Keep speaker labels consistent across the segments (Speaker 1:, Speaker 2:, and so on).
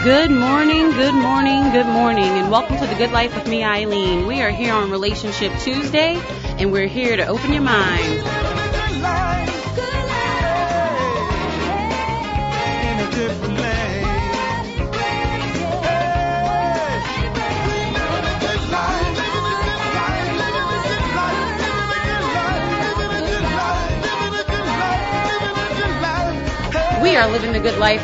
Speaker 1: Good morning, good morning, good morning, and welcome to The Good Life with me, Eileen. We are here on Relationship Tuesday, and we're here to open your mind. We are living the good life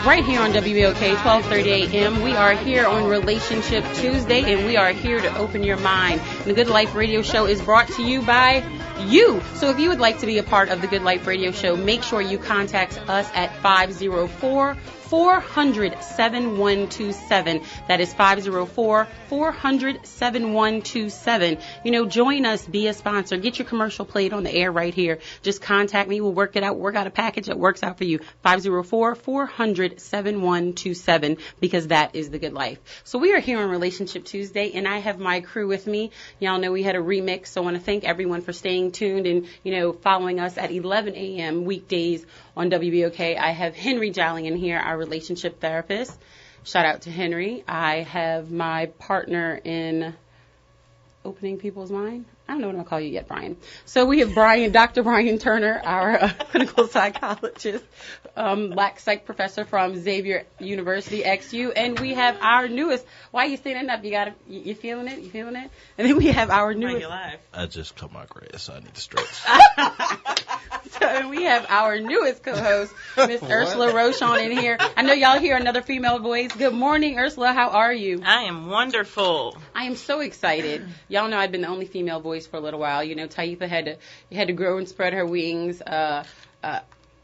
Speaker 1: right here on WBOK 1230 AM. We are here on Relationship Tuesday, and we are here to open your mind. The Good Life Radio Show is brought to you by you. So if you would like to be a part of the Good Life Radio Show, make sure you contact us at 504-400-7127. That is 504-400-7127. Join us, be a sponsor, get your commercial played on the air right here. Just contact me. We'll work it out, work out a package that works out for you. 504-400-7127, because that is the good life. So we are here on Relationship Tuesday, and I have my crew with me. Y'all know we had a remix, so I want to thank everyone for staying tuned and, following us at 11 a.m. weekdays on WBOK. I have Henry Jallian here, our relationship therapist. Shout out to Henry. I have my partner in opening people's mind. I don't know what I'm going to call you yet, Brian. So we have Dr. Brian Turner, our clinical psychologist, Black Psych professor from Xavier University, XU. And we have our newest, why are you standing up? You feeling it? You feeling it? And then we have our newest.
Speaker 2: I just cut my grass, so I need to stretch.
Speaker 1: So we have our newest co-host, Miss Ursula Rochon, in here. I know y'all hear another female voice. Good morning, Ursula. How are you?
Speaker 3: I am wonderful.
Speaker 1: I am so excited. Y'all know I've been the only female voice for a little while. Taitha had to grow and spread her wings.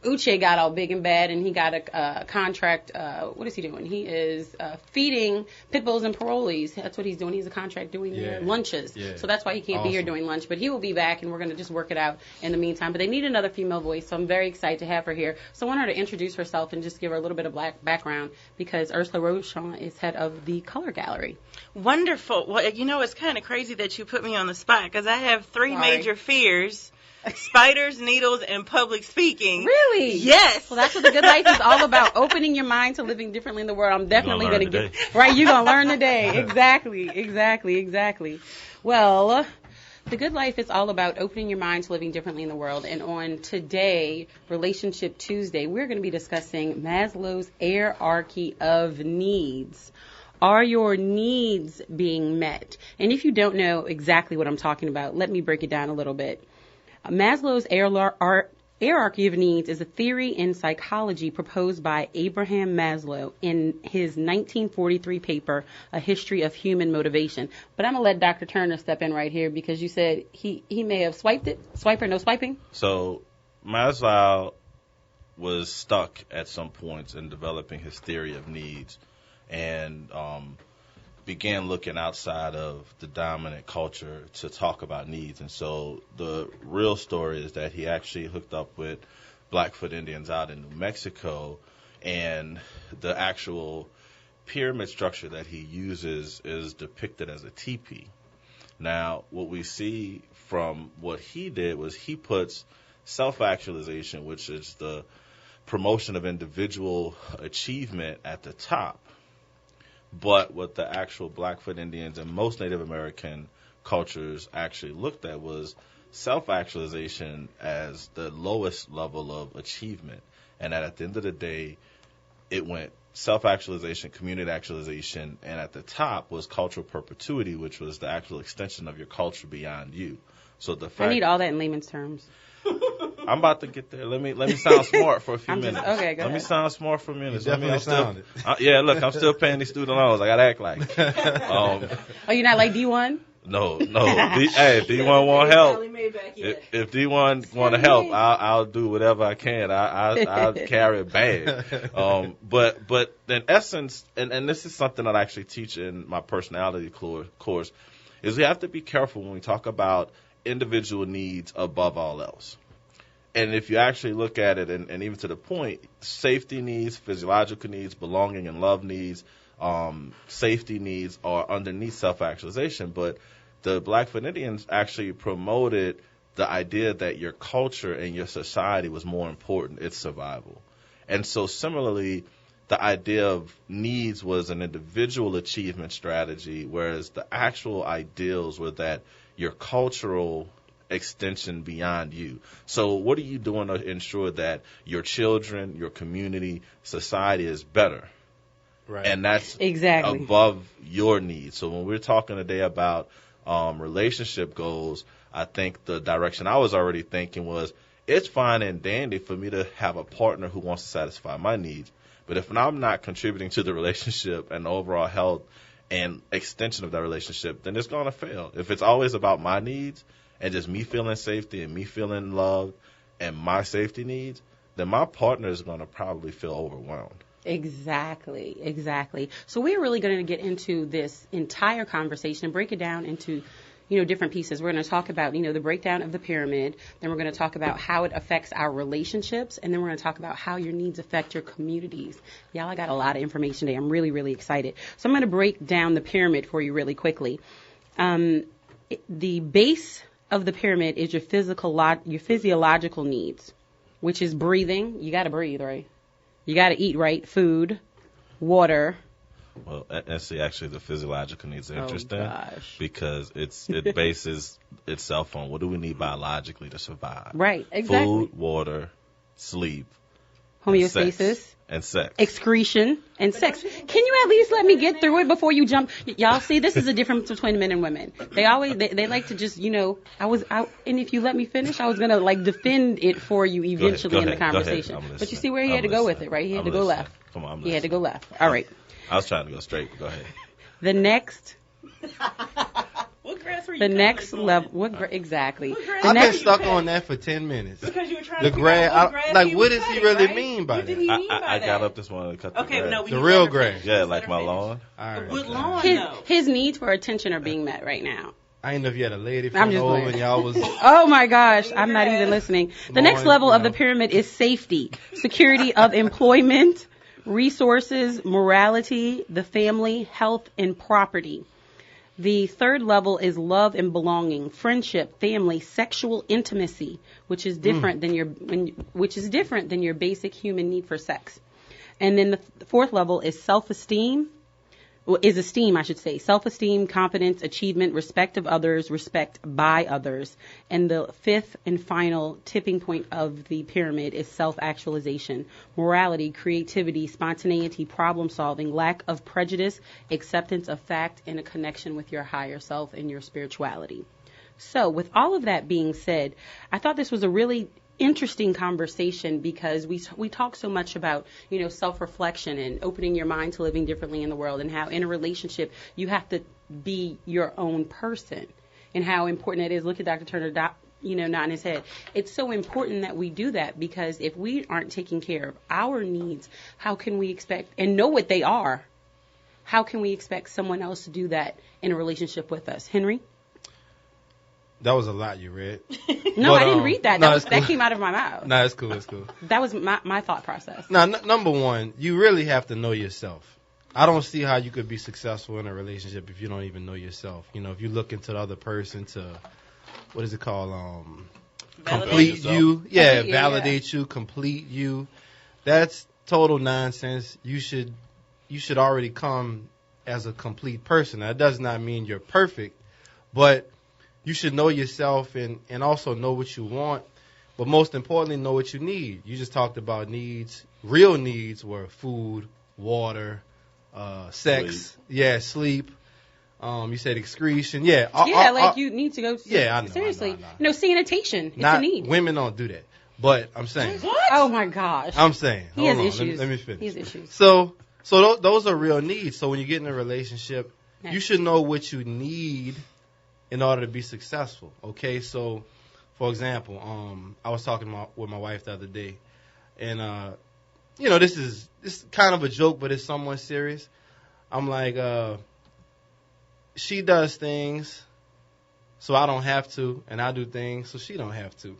Speaker 1: Uche got all big and bad, and he got a contract. What is he doing? He is feeding pit bulls and parolees. That's what he's doing. He's a contract doing their lunches. Yeah. So that's why he can't be here doing lunch. But he will be back, and we're going to just work it out in the meantime. But they need another female voice, so I'm very excited to have her here. So I want her to introduce herself and just give her a little bit of black background, because Ursula Rochon is head of the Color Gallery.
Speaker 3: Wonderful. Well, it's kind of crazy that you put me on the spot, because I have three major fears. Spiders, needles, and public speaking.
Speaker 1: Really?
Speaker 3: Yes.
Speaker 1: Well, that's what the good life is all about, opening your mind to living differently in the world. I'm definitely going to get... Right, you're going to learn today. Exactly. Well, the good life is all about opening your mind to living differently in the world. And on today, Relationship Tuesday, we're going to be discussing Maslow's Heirarchy of Needs. Are your needs being met? And if you don't know exactly what I'm talking about, let me break it down a little bit. Maslow's Heirarchy of Needs is a theory in psychology proposed by Abraham Maslow in his 1943 paper, A History of Human Motivation. But I'm going to let Dr. Turner step in right here, because you said he may have swiped it. Swiper, no swiping?
Speaker 2: So Maslow was stuck at some points in developing his theory of needs, and began looking outside of the dominant culture to talk about needs. And so the real story is that he actually hooked up with Blackfoot Indians out in New Mexico, and the actual pyramid structure that he uses is depicted as a teepee. Now, what we see from what he did was he puts self-actualization, which is the promotion of individual achievement, at the top. But what the actual Blackfoot Indians and most Native American cultures actually looked at was self-actualization as the lowest level of achievement. And that at the end of the day, it went self-actualization, community actualization, and at the top was cultural perpetuity, which was the actual extension of your culture beyond you. So the fact,
Speaker 1: I need all that in layman's terms.
Speaker 2: I'm about to get there. Let me sound smart for a few minutes.
Speaker 1: Okay, go ahead.
Speaker 2: Let me sound smart for a minute.
Speaker 4: Definitely sounded.
Speaker 2: Look, I'm still paying these student loans. I got to act like.
Speaker 1: Oh, you're not like D1?
Speaker 2: No. If D1 want help, if D1 want to help, I'll do whatever I can. I'll carry a bag. But in essence, and this is something that I actually teach in my personality course, is we have to be careful when we talk about individual needs above all else. And if you actually look at it, and even to the point, safety needs, physiological needs, belonging and love needs, safety needs are underneath self-actualization. But the Blackfoot Indians actually promoted the idea that your culture and your society was more important, its survival. And so similarly, the idea of needs was an individual achievement strategy, whereas the actual ideals were that your cultural extension beyond you. So what are you doing to ensure that your children, your community, society is better?
Speaker 4: Right.
Speaker 2: And that's
Speaker 1: exactly
Speaker 2: above your needs. So when we're talking today about relationship goals, I think the direction I was already thinking was, it's fine and dandy for me to have a partner who wants to satisfy my needs. But if I'm not contributing to the relationship and the overall health and extension of that relationship, then it's going to fail. If it's always about my needs and just me feeling safety and me feeling loved and my safety needs, then my partner is going to probably feel overwhelmed.
Speaker 1: Exactly. So we're really going to get into this entire conversation and break it down into, different pieces. We're going to talk about, the breakdown of the pyramid. Then we're going to talk about how it affects our relationships. And then we're going to talk about how your needs affect your communities. Y'all, I got a lot of information today. I'm really, really excited. So I'm going to break down the pyramid for you really quickly. The base of the pyramid is your physiological needs, which is breathing. You got to breathe, right? You got to eat, right? Food, water.
Speaker 2: Well, and see, actually, the physiological needs are interesting because it bases itself on what do we need biologically to survive.
Speaker 1: Right, exactly.
Speaker 2: Food, water, sleep,
Speaker 1: homeostasis,
Speaker 2: and sex.
Speaker 1: Excretion, and sex. Can you at least let me get through it before you jump? Y'all see, this is the difference between men and women. They like to just, and if you let me finish, I was going to, defend it for you eventually in the conversation. But you see where he had to go with it, right? He had to go left.
Speaker 2: Come on,
Speaker 1: he had to go left. All right.
Speaker 2: I was trying to go straight, but go ahead.
Speaker 1: The next...
Speaker 3: What grass were you
Speaker 1: The next level, exactly.
Speaker 4: I've been stuck on that for 10 minutes.
Speaker 3: Because you were trying
Speaker 4: the
Speaker 3: to figure out
Speaker 4: grass,
Speaker 3: what
Speaker 4: what does he really mean by
Speaker 3: What did
Speaker 4: that?
Speaker 3: he mean by
Speaker 2: I
Speaker 3: that?
Speaker 2: got up this morning to cut the grass.
Speaker 3: No,
Speaker 4: The real grass.
Speaker 2: Yeah, like my lawn.
Speaker 4: All right.
Speaker 3: What lawn, though?
Speaker 1: His needs for attention are being met right now.
Speaker 4: I didn't know if you had a lady from over and y'all was...
Speaker 1: Oh, my gosh. I'm not even listening. The next level of the pyramid is safety, security of employment, resources, morality, the family, health, and property. The third level is love and belonging, friendship, family, sexual intimacy, which is different than your basic human need for sex. And then the fourth level is self-esteem. Self-esteem, confidence, achievement, respect of others, respect by others. And the fifth and final tipping point of the pyramid is self-actualization, morality, creativity, spontaneity, problem solving, lack of prejudice, acceptance of fact, and a connection with your higher self and your spirituality. So with all of that being said, I thought this was a really interesting conversation because we talk so much about, self-reflection and opening your mind to living differently in the world, and how in a relationship you have to be your own person, and how important it is. Look at Dr. Turner, nodding his head. It's so important that we do that, because if we aren't taking care of our needs, how can we expect, and know what they are, how can we expect someone else to do that in a relationship with us? Henry?
Speaker 4: That was a lot you read.
Speaker 1: No, I didn't read that.
Speaker 4: Cool.
Speaker 1: That came out of my mouth.
Speaker 4: No, it's cool.
Speaker 1: That was my thought process.
Speaker 4: Now, number one, you really have to know yourself. I don't see how you could be successful in a relationship if you don't even know yourself. If you look into the other person to, what is it called? Complete you. Yeah, validate you, complete you. That's total nonsense. You should already come as a complete person. That does not mean you're perfect, but you should know yourself and also know what you want, but most importantly, know what you need. You just talked about needs. Real needs were food, water, sex, sleep. You said excretion. Yeah.
Speaker 1: You need to go.
Speaker 4: Yeah, I know.
Speaker 1: Seriously.
Speaker 4: I know.
Speaker 1: Sanitation. It's a need.
Speaker 4: Women don't do that. But I'm saying.
Speaker 1: What? Oh, my gosh.
Speaker 4: I'm saying.
Speaker 1: He has issues.
Speaker 4: Let me finish.
Speaker 1: He has issues.
Speaker 4: So those are real needs. So when you get in a relationship, you should know what you need in order to be successful. Okay, so for example, I was talking with my wife the other day, and this is kind of a joke, but it's somewhat serious. I'm like, she does things so I don't have to, and I do things so she don't have to.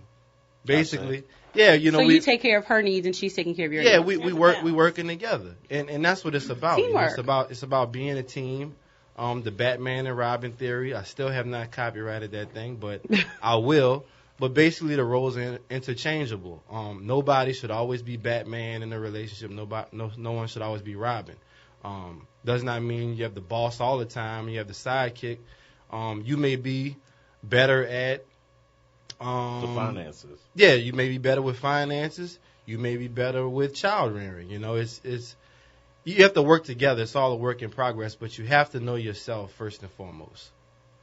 Speaker 4: Basically, yeah,
Speaker 1: So you take care of her needs and she's taking care of your needs.
Speaker 4: Yeah, we working together, and that's what it's about.
Speaker 1: Teamwork.
Speaker 4: It's about being a team. The Batman and Robin theory. I still have not copyrighted that thing, but I will. But basically, the roles are interchangeable. Nobody should always be Batman in a relationship. No one should always be Robin. Does not mean you have the boss all the time. You have the sidekick. You may be better at
Speaker 2: the finances.
Speaker 4: Yeah, you may be better with finances. You may be better with child rearing. You know, it's you have to work together. It's all a work in progress, but you have to know yourself first and foremost.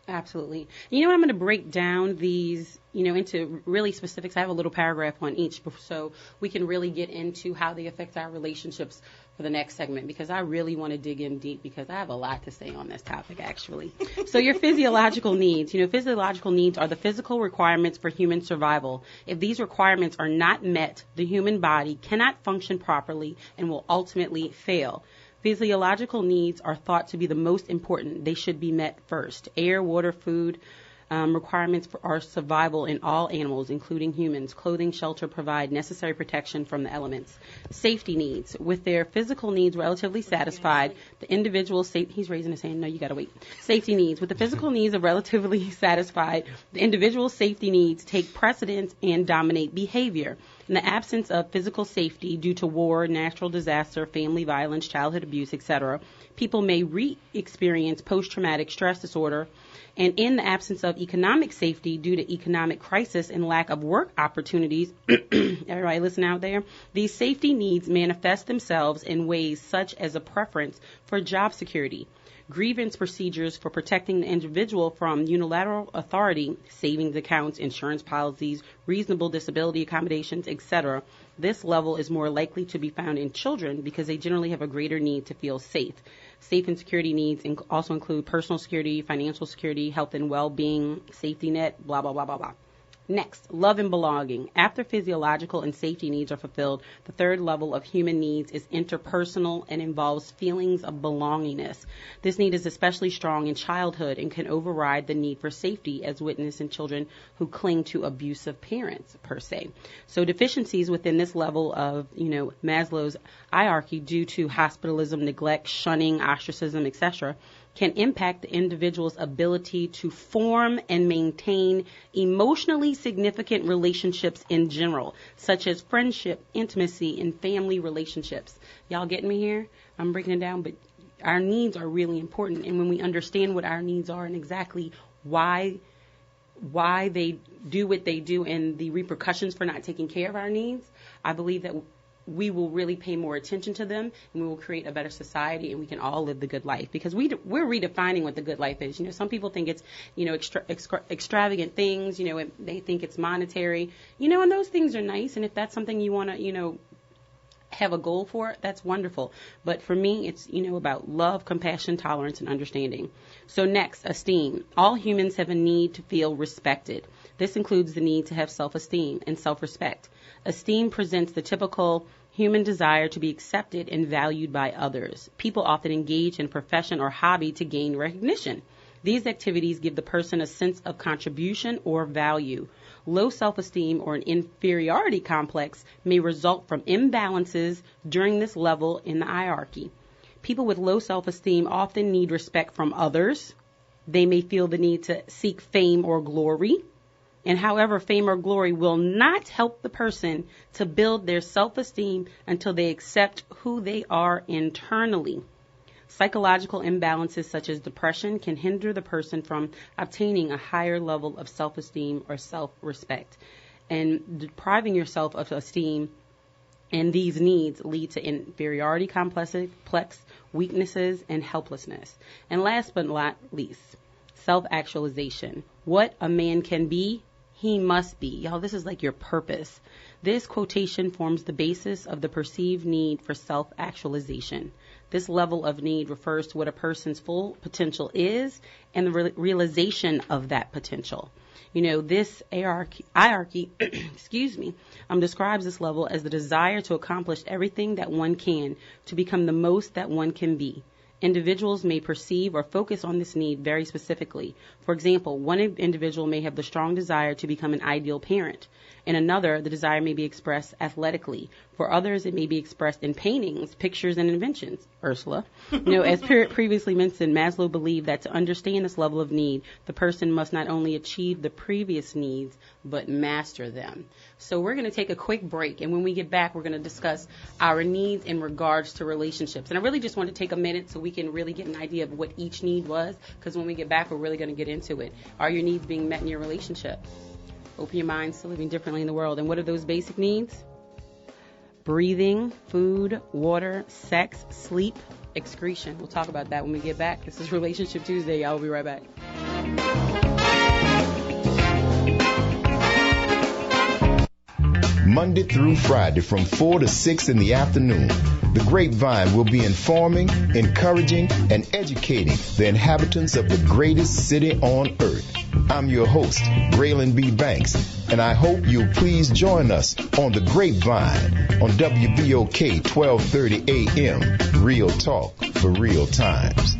Speaker 1: Absolutely. You know, I'm going to break down these, into really specifics. I have a little paragraph on each, so we can really get into how they affect our relationships for the next segment, because I really want to dig in deep, because I have a lot to say on this topic, actually. So your physiological needs. Physiological needs are the physical requirements for human survival. If these requirements are not met, the human body cannot function properly and will ultimately fail. Physiological needs are thought to be the most important. They should be met first. Air, water, food, requirements for our survival in all animals, including humans. Clothing, shelter provide necessary protection from the elements. Safety needs. With their physical needs relatively satisfied, the individual he's raising his hand. No, you gotta wait. Safety needs. With the physical needs relatively satisfied, the individual safety needs take precedence and dominate behavior. In the absence of physical safety due to war, natural disaster, family violence, childhood abuse, etc., people may re-experience post-traumatic stress disorder. And in the absence of economic safety due to economic crisis and lack of work opportunities, everybody listen out there, these safety needs manifest themselves in ways such as a preference for job security, grievance procedures for protecting the individual from unilateral authority, savings accounts, insurance policies, reasonable disability accommodations, etc. This level is more likely to be found in children because they generally have a greater need to feel safe. Safe and security needs also include personal security, financial security, health and well-being, safety net, blah, blah, blah, blah, blah. Next, love and belonging. After physiological and safety needs are fulfilled, the third level of human needs is interpersonal and involves feelings of belongingness. This need is especially strong in childhood and can override the need for safety, as witnessed in children who cling to abusive parents, per se. So deficiencies within this level of, Maslow's hierarchy due to hospitalism, neglect, shunning, ostracism, etc., can impact the individual's ability to form and maintain emotionally significant relationships in general, such as friendship, intimacy, and family relationships. Y'all getting me here? I'm breaking it down, but our needs are really important. And when we understand what our needs are and exactly why they do what they do and the repercussions for not taking care of our needs, I believe that we will really pay more attention to them, and we will create a better society, and we can all live the good life, because we're redefining what the good life is. Some people think it's, extravagant things, they think it's monetary, and those things are nice. And if that's something you want to, have a goal for, that's wonderful. But for me, it's, about love, compassion, tolerance, and understanding. So next, esteem. All humans have a need to feel respected. This includes the need to have self-esteem and self-respect. Esteem presents the typical human desire to be accepted and valued by others. People often engage in a profession or hobby to gain recognition. These activities give the person a sense of contribution or value. Low self-esteem or an inferiority complex may result from imbalances during this level in the hierarchy. People with low self-esteem often need respect from others. They may feel the need to seek fame or glory. And however, fame or glory will not help the person to build their self-esteem until they accept who they are internally. Psychological imbalances such as depression can hinder the person from obtaining a higher level of self-esteem or self-respect. And depriving yourself of esteem and these needs lead to inferiority complex, weaknesses, and helplessness. And last but not least, self-actualization. What a man can be, he must be. Y'all, this is like your purpose. This quotation forms the basis of the perceived need for self-actualization. This level of need refers to what a person's full potential is and the realization of that potential. This hierarchy, describes this level as the desire to accomplish everything that one can, to become the most that one can be. Individuals may perceive or focus on this need very specifically. For example, one individual may have the strong desire to become an ideal parent. In another, the desire may be expressed athletically. For others, it may be expressed in paintings, pictures, and inventions. Ursula. As previously mentioned, Maslow believed that to understand this level of need, the person must not only achieve the previous needs, but master them. So we're going to take a quick break, and when we get back, we're going to discuss our needs in regards to relationships. And I really just want to take a minute so we can really get an idea of what each need was, because when we get back, we're really going to get into it. Are your needs being met in your relationship? Open your minds to living differently in the world. And what are those basic needs? Breathing, food, water, sex, sleep, excretion. We'll talk about that when we get back. This is Relationship Tuesday. Y'all will be right back.
Speaker 5: Monday through Friday from 4 to 6 in the afternoon. The Grapevine will be informing, encouraging, and educating the inhabitants of the greatest city on earth. I'm your host, Braylon B. Banks, and I hope you'll please join us on the Grapevine on WBOK 1230 AM. Real talk for real times.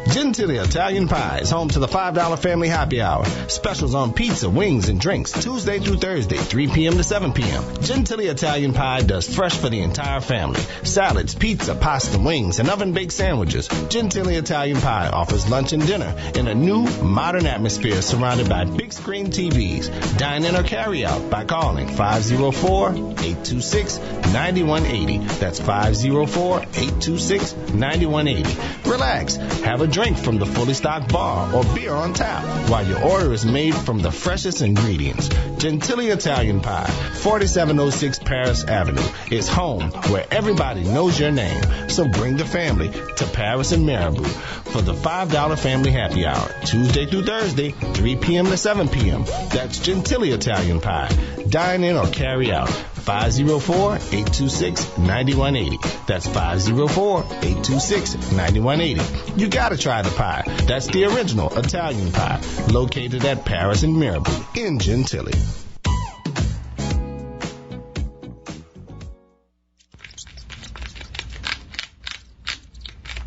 Speaker 6: Gentili Italian Pie is home to the $5 Family Happy Hour. Specials on pizza, wings, and drinks Tuesday through Thursday, 3 p.m. to 7 p.m. Gentili Italian Pie does fresh for the entire family. Salads, pizza, pasta, wings, and oven-baked sandwiches. Gentili Italian Pie offers lunch and dinner in a new, modern atmosphere surrounded by big screen TVs. Dine in or carry out by calling 504-826-9180. That's 504-826-9180. Relax. Have a drink from the fully stocked bar or beer on tap while your order is made from the freshest ingredients. Gentili Italian Pie, 4706 Paris Avenue, is home where everybody knows your name. So bring the family to Paris and Marabout for the $5 Family Happy Hour, Tuesday through Thursday, 3 p.m. to 7 p.m. That's Gentili Italian Pie. Dine in or carry out. 504-826-9180. That's 504-826-9180. You gotta try the pie. That's the original Italian pie, located at Paris and Mirabeau in Gentili.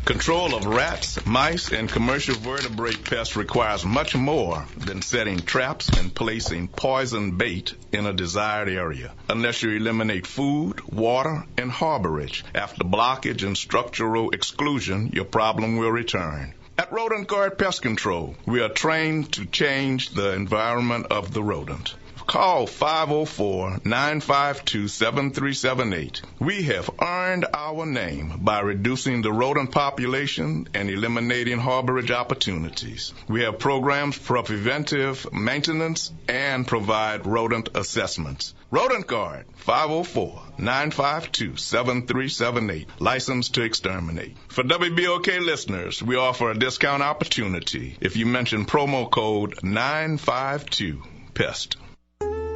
Speaker 7: Control of rats, mice, and commercial vertebrate pests requires much more than setting traps and placing poison bait in a desired area. Unless you eliminate food, water, and harborage, after blockage and structural exclusion, your problem will return. At Rodent Guard Pest Control, we are trained to change the environment of the rodent. Call 504-952-7378. We have earned our name by reducing the rodent population and eliminating harborage opportunities. We have programs for preventive maintenance and provide rodent assessments. Rodent Guard, 504-952-7378. Licensed to exterminate. For WBOK listeners, we offer a discount opportunity if you mention promo code 952-PEST.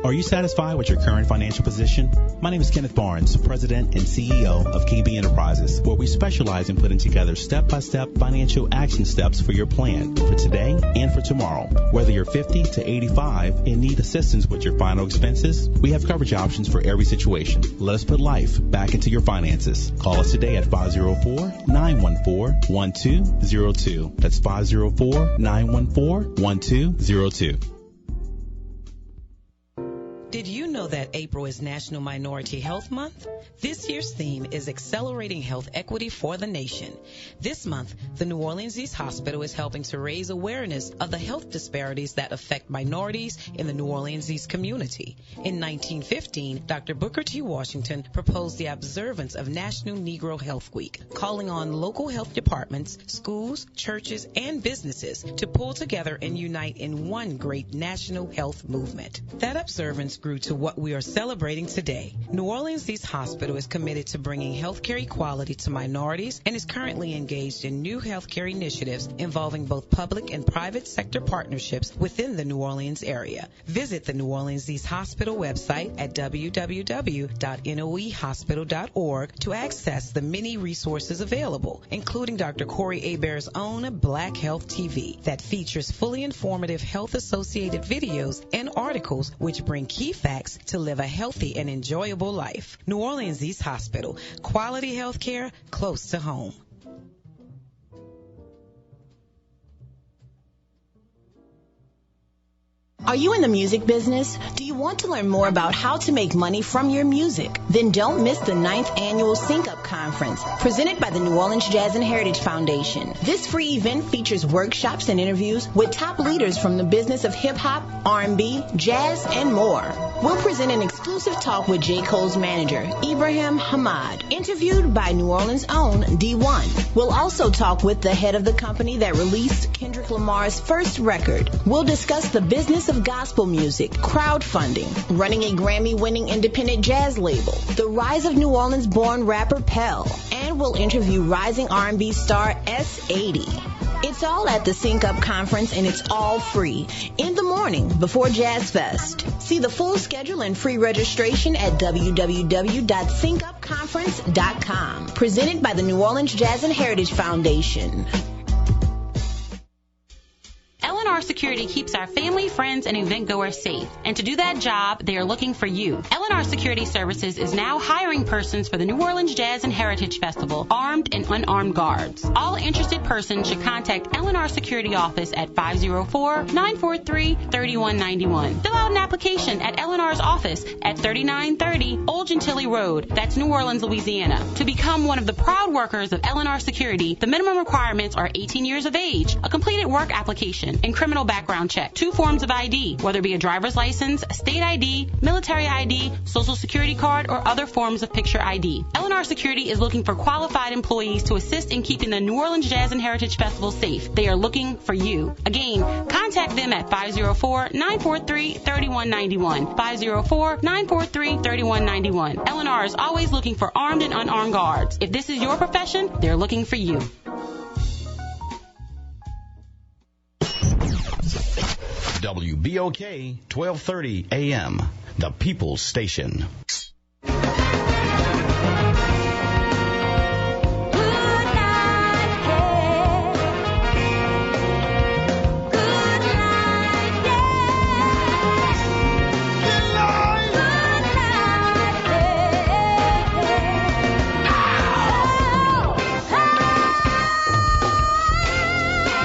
Speaker 8: Are you satisfied with your current financial position? My name is Kenneth Barnes, President and CEO of KB Enterprises, where we specialize in putting together step-by-step financial action steps for your plan for today and for tomorrow. Whether you're 50 to 85 and need assistance with your final expenses, we have coverage options for every situation. Let us put life back into your finances. Call us today at 504-914-1202. That's 504-914-1202.
Speaker 9: Did you know that April is National Minority Health Month? This year's theme is Accelerating Health Equity for the Nation. This month, the New Orleans East Hospital is helping to raise awareness of the health disparities that affect minorities in the New Orleans East community. In 1915, Dr. Booker T. Washington proposed the observance of National Negro Health Week, calling on local health departments, schools, churches, and businesses to pull together and unite in one great national health movement. That observance grew to what we are celebrating today. New Orleans East Hospital is committed to bringing healthcare equality to minorities and is currently engaged in new healthcare initiatives involving both public and private sector partnerships within the New Orleans area. Visit the New Orleans East Hospital website at www.noehospital.org to access the many resources available, including Dr. Corey Hebert's own Black Health TV that features fully informative health-associated videos and articles which bring key facts to live a healthy and enjoyable life. New Orleans East Hospital, quality health care close to home.
Speaker 10: Are you in the music business? Do you want to learn more about how to make money from your music? Then don't miss the 9th Annual Sync Up Conference, presented by the New Orleans Jazz and Heritage Foundation. This free event features workshops and interviews with top leaders from the business of hip-hop, R&B, jazz, and more. We'll present an exclusive talk with J. Cole's manager, Ibrahim Hamad, interviewed by New Orleans' own D1. We'll also talk with the head of the company that released Kendrick Lamar's first record. We'll discuss the business of gospel music, crowdfunding, running a Grammy-winning independent jazz label, the rise of New Orleans-born rapper Pell, and we'll interview rising R&B star S80. It's all at the Sync Up Conference, and it's all free in the morning before Jazz Fest. See the full schedule and free registration at www.syncupconference.com. Presented by the New Orleans Jazz and Heritage Foundation.
Speaker 1: L&R Security keeps our family, friends, and event goers safe. And to do that job, they are looking for you. L&R Security Services is now hiring persons for the New Orleans Jazz and Heritage Festival, armed and unarmed guards. All interested persons should contact L&R Security Office at 504-943-3191. Fill out an application at L&R's office at 3930 Old Gentilly Road. That's New Orleans, Louisiana. To become one of the proud workers of L&R Security, the minimum requirements are 18 years of age, a completed work application, and criminal background check, 2 forms of ID, whether it be a driver's license, state ID, military ID, social security card, or other forms of picture ID. L&R Security is looking for qualified employees to assist in keeping the New Orleans Jazz and Heritage Festival safe. They are looking for you. Again, contact them at 504-943-3191. 504-943-3191. L&R is always looking for armed and unarmed guards. If this is your profession, they're looking for you.
Speaker 8: WBOK 1230 AM, the People's Station.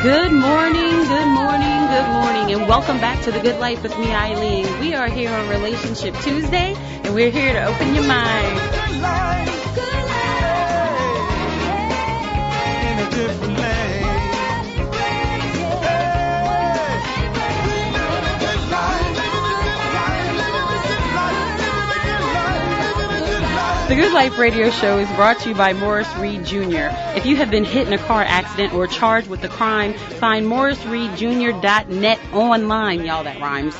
Speaker 1: Good morning, good morning, good morning, and welcome back to The Good Life with me, Eileen. We are here on Relationship Tuesday, and we're here to open your mind. Good life, good life, in a different land. The Good Life radio show is brought to you by Morris Reed Jr. If you have been hit in a car accident or charged with a crime, find morrisreedjr.net online. Y'all, that rhymes.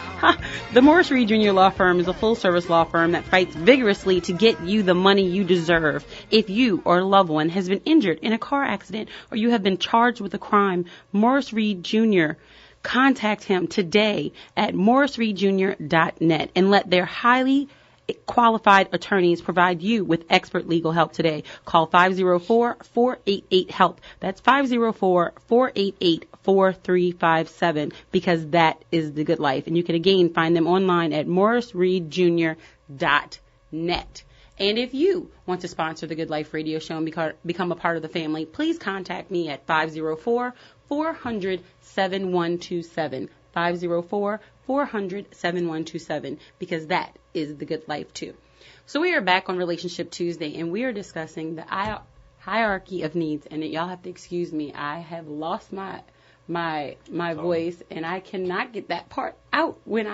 Speaker 1: The Morris Reed Jr. Law Firm is a full-service law firm that fights vigorously to get you the money you deserve. If you or a loved one has been injured in a car accident or you have been charged with a crime, Morris Reed Jr., contact him today at morrisreedjr.net and let their highly qualified attorneys provide you with expert legal help today. Call 504-488-HELP. That's 504-488-4357, because that is the good life. And you can again find them online at morrisreedjr.net. And if you want to sponsor the Good Life radio show and become a part of the family, please contact me at 504-400-7127. 504-400-7127, because that is the good life too. So we are back on Relationship Tuesday, and we are discussing the hierarchy of needs. And y'all have to excuse me, I have lost my voice, and I cannot get that part out when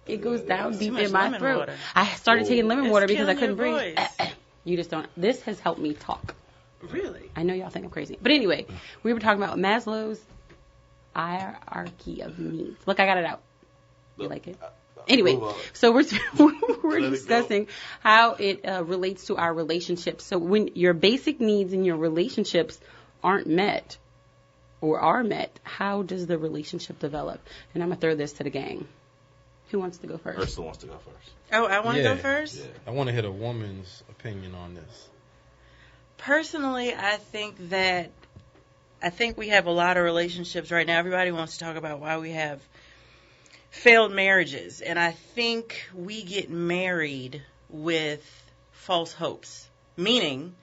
Speaker 1: it goes down deep in my throat. Water. I started taking lemon water because I couldn't breathe. You just don't. This has helped me talk.
Speaker 3: Really?
Speaker 1: I know y'all think I'm crazy, but anyway, we were talking about Maslow's hierarchy of needs. Look, I got it out. You like it? Anyway, so we're discussing how it relates to our relationships. So when your basic needs in your relationships aren't met or are met, how does the relationship develop? And I'm going to throw this to the gang. Who wants to go first?
Speaker 2: Ursula wants to go first.
Speaker 3: Oh, I want to go first?
Speaker 4: Yeah. I want to hear a woman's opinion on this.
Speaker 3: Personally, I think we have a lot of relationships right now. Everybody wants to talk about why we have failed marriages. And I think we get married with false hopes. Meaning,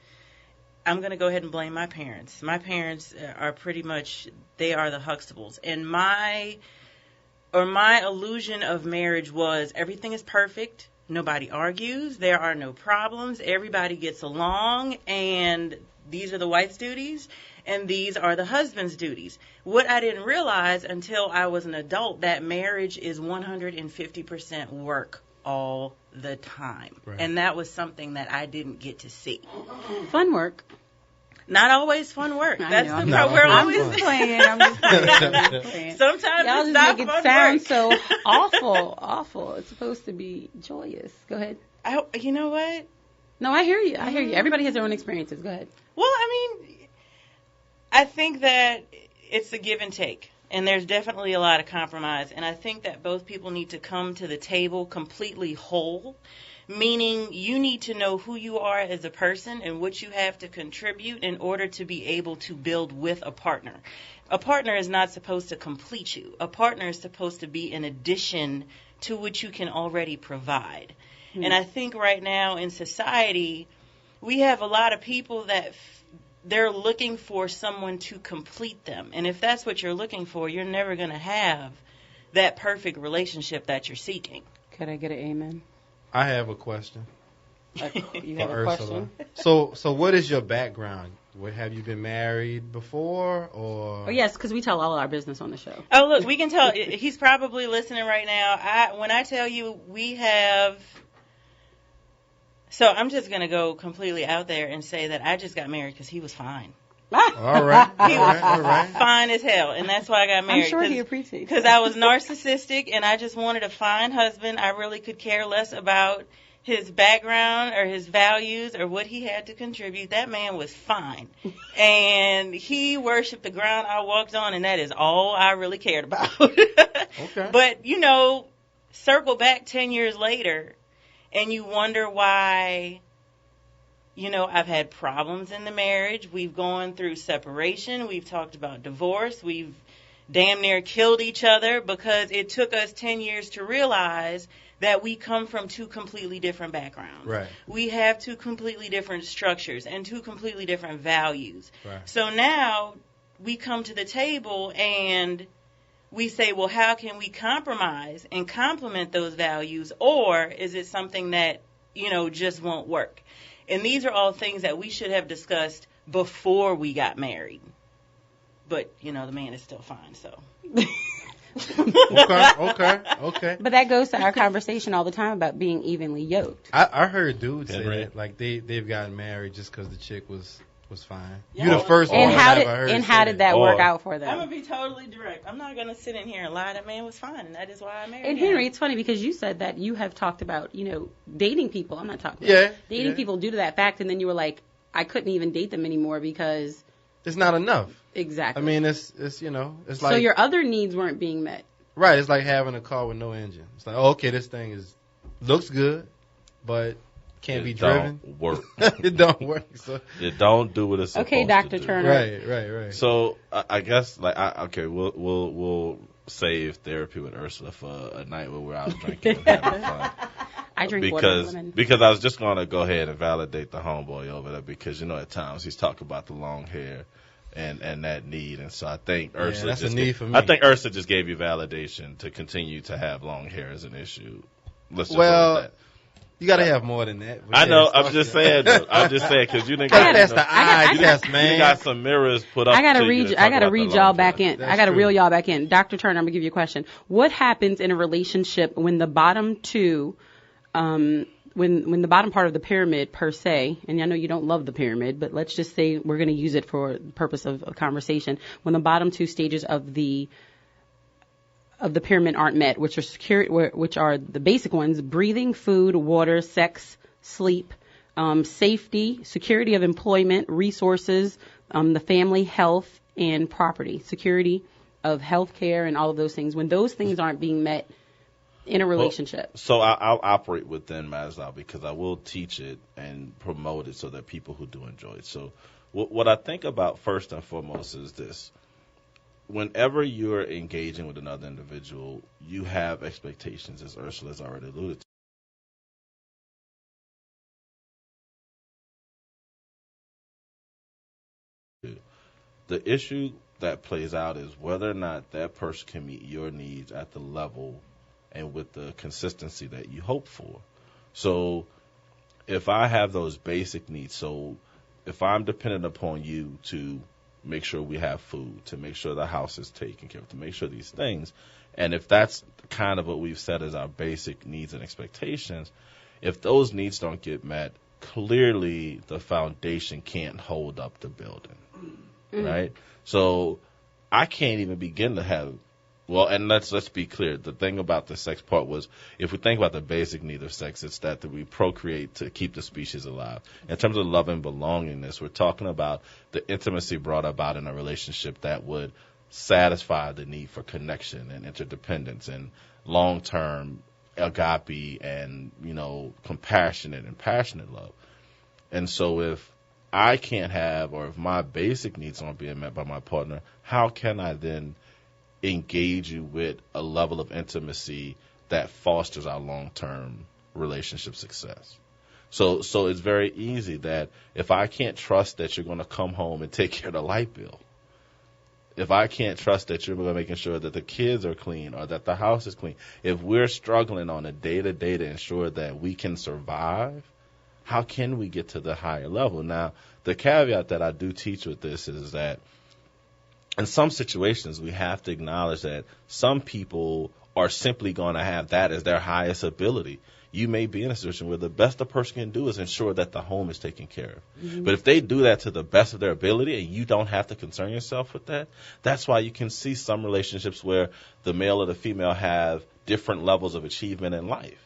Speaker 3: I'm going to go ahead and blame my parents. My parents are pretty much, they are the Huxtables. And my or my illusion of marriage was everything is perfect, nobody argues, there are no problems, everybody gets along, and these are the wife's duties, and these are the husband's duties. What I didn't realize until I was an adult, that marriage is 150% work all the time. Right. And that was something that I didn't get to see.
Speaker 1: Fun work.
Speaker 3: Not always fun work. That's the part
Speaker 1: we're always playing. I'm just playing.
Speaker 3: Sometimes
Speaker 1: y'all
Speaker 3: it's
Speaker 1: just
Speaker 3: not
Speaker 1: make
Speaker 3: fun
Speaker 1: it sound
Speaker 3: work.
Speaker 1: so awful. It's supposed to be joyous. Go ahead.
Speaker 3: You know what?
Speaker 1: No, I hear you. Everybody has their own experiences. Go ahead.
Speaker 3: Well, I think that it's a give and take. And there's definitely a lot of compromise. And I think that both people need to come to the table completely whole. Meaning you need to know who you are as a person and what you have to contribute in order to be able to build with a partner. A partner is not supposed to complete you. A partner is supposed to be an addition to what you can already provide. Mm-hmm. And I think right now in society, we have a lot of people that they're looking for someone to complete them. And if that's what you're looking for, you're never going to have that perfect relationship that you're seeking.
Speaker 1: Could I get an amen?
Speaker 4: I have a question.
Speaker 1: You have a
Speaker 4: Ursula.
Speaker 1: question?
Speaker 4: So what is your background? Have you been married before, or?
Speaker 1: Oh, yes, because we tell all our business on the show.
Speaker 3: Oh, look, we can tell. He's probably listening right now. When I tell you we have... So I'm just going to go completely out there and say that I just got married because he was fine.
Speaker 4: All right.
Speaker 3: He was fine as hell, and that's why I got married.
Speaker 1: I'm sure he appreciates it.
Speaker 3: Because I was narcissistic, and I just wanted a fine husband. I really could care less about his background or his values or what he had to contribute. That man was fine. And he worshiped the ground I walked on, and that is all I really cared about.
Speaker 4: Okay.
Speaker 3: But, circle back 10 years later, and you wonder why... I've had problems in the marriage. We've gone through separation. We've talked about divorce. We've damn near killed each other because it took us 10 years to realize that we come from two completely different backgrounds.
Speaker 4: Right.
Speaker 3: We have two completely different structures and two completely different values.
Speaker 4: Right.
Speaker 3: So now we come to the table and we say, well, how can we compromise and complement those values, or is it something that, just won't work? And these are all things that we should have discussed before we got married. But, the man is still fine, so.
Speaker 4: Okay.
Speaker 1: But that goes to our conversation all the time about being evenly yoked.
Speaker 4: I heard dudes say that, like they've gotten married just because the chick was fine. Yeah. You're the first one I've ever heard.
Speaker 1: And how did that work out for them?
Speaker 3: I'm going to be totally direct. I'm not going to sit in here and lie. That man was fine, and that is why I married him.
Speaker 1: And Henry, it's funny because you said that you have talked about, dating people. I'm not talking about dating people due to that fact, and then you were like, I couldn't even date them anymore because...
Speaker 4: It's not enough.
Speaker 1: Exactly.
Speaker 4: I mean, it's it's like...
Speaker 1: So your other needs weren't being met.
Speaker 4: Right. It's like having a car with no engine. It's like, okay, this thing looks good, but... Can't be driven.
Speaker 2: Don't work.
Speaker 4: It don't work. So
Speaker 2: it don't do what it's supposed to do.
Speaker 1: Okay, Dr. Turner.
Speaker 4: Right.
Speaker 2: So I guess we'll save therapy with Ursula for a night where we're out drinking and having fun.
Speaker 1: I drink water with lemon.
Speaker 2: Because I was just going to go ahead and validate the homeboy over there because at times he's talking about the long hair and that need, and so I think Ursula
Speaker 4: that's a need for me.
Speaker 2: I think Ursula just gave you validation to continue to have long hair as an issue. Let's just
Speaker 4: well. That. You got to have more than that.
Speaker 2: I know. I'm just saying. I'm just saying because you didn't
Speaker 4: that's the eye test, man.
Speaker 2: You got some mirrors put up.
Speaker 1: I got to read y'all back in. I got to reel y'all back in. Dr. Turner, I'm gonna give you a question. What happens in a relationship when the bottom two, when the bottom part of the pyramid per se, and I know you don't love the pyramid, but let's just say we're gonna use it for the purpose of a conversation. When the bottom two stages of the pyramid aren't met, which are the basic ones: breathing, food, water, sex, sleep, safety, security of employment, resources, the family, health, and property, security of health care, and all of those things. When those things aren't being met in a relationship.
Speaker 2: Well, so I'll operate within Maslow because I will teach it and promote it so that people who do enjoy it. So what I think about first and foremost is this. Whenever you're engaging with another individual, you have expectations, as Ursula's already alluded to. The issue that plays out is whether or not that person can meet your needs at the level and with the consistency that you hope for. So if I have those basic needs, so if I'm dependent upon you to make sure we have food, to make sure the house is taken care of, to make sure these things, and if that's kind of what we've set as our basic needs and expectations, if those needs don't get met, clearly the foundation can't hold up the building, right? So I can't even begin to have, well, and let's be clear. The thing about the sex part was, if we think about the basic need of sex, it's that we procreate to keep the species alive. In terms of love and belongingness, we're talking about the intimacy brought about in a relationship that would satisfy the need for connection and interdependence and long-term agape and, compassionate and passionate love. And so if I can't have, or if my basic needs aren't being met by my partner, how can I then engage you with a level of intimacy that fosters our long-term relationship success? So it's very easy that if I can't trust that you're going to come home and take care of the light bill, if I can't trust that you're making sure that the kids are clean or that the house is clean, if we're struggling on a day-to-day to ensure that we can survive, how can we get to the higher level? Now, the caveat that I do teach with this is that in some situations we have to acknowledge that some people are simply going to have that as their highest ability. You may be in a situation where the best a person can do is ensure that the home is taken care of. Mm-hmm. But if they do that to the best of their ability and you don't have to concern yourself with that, that's why you can see some relationships where the male or the female have different levels of achievement in life.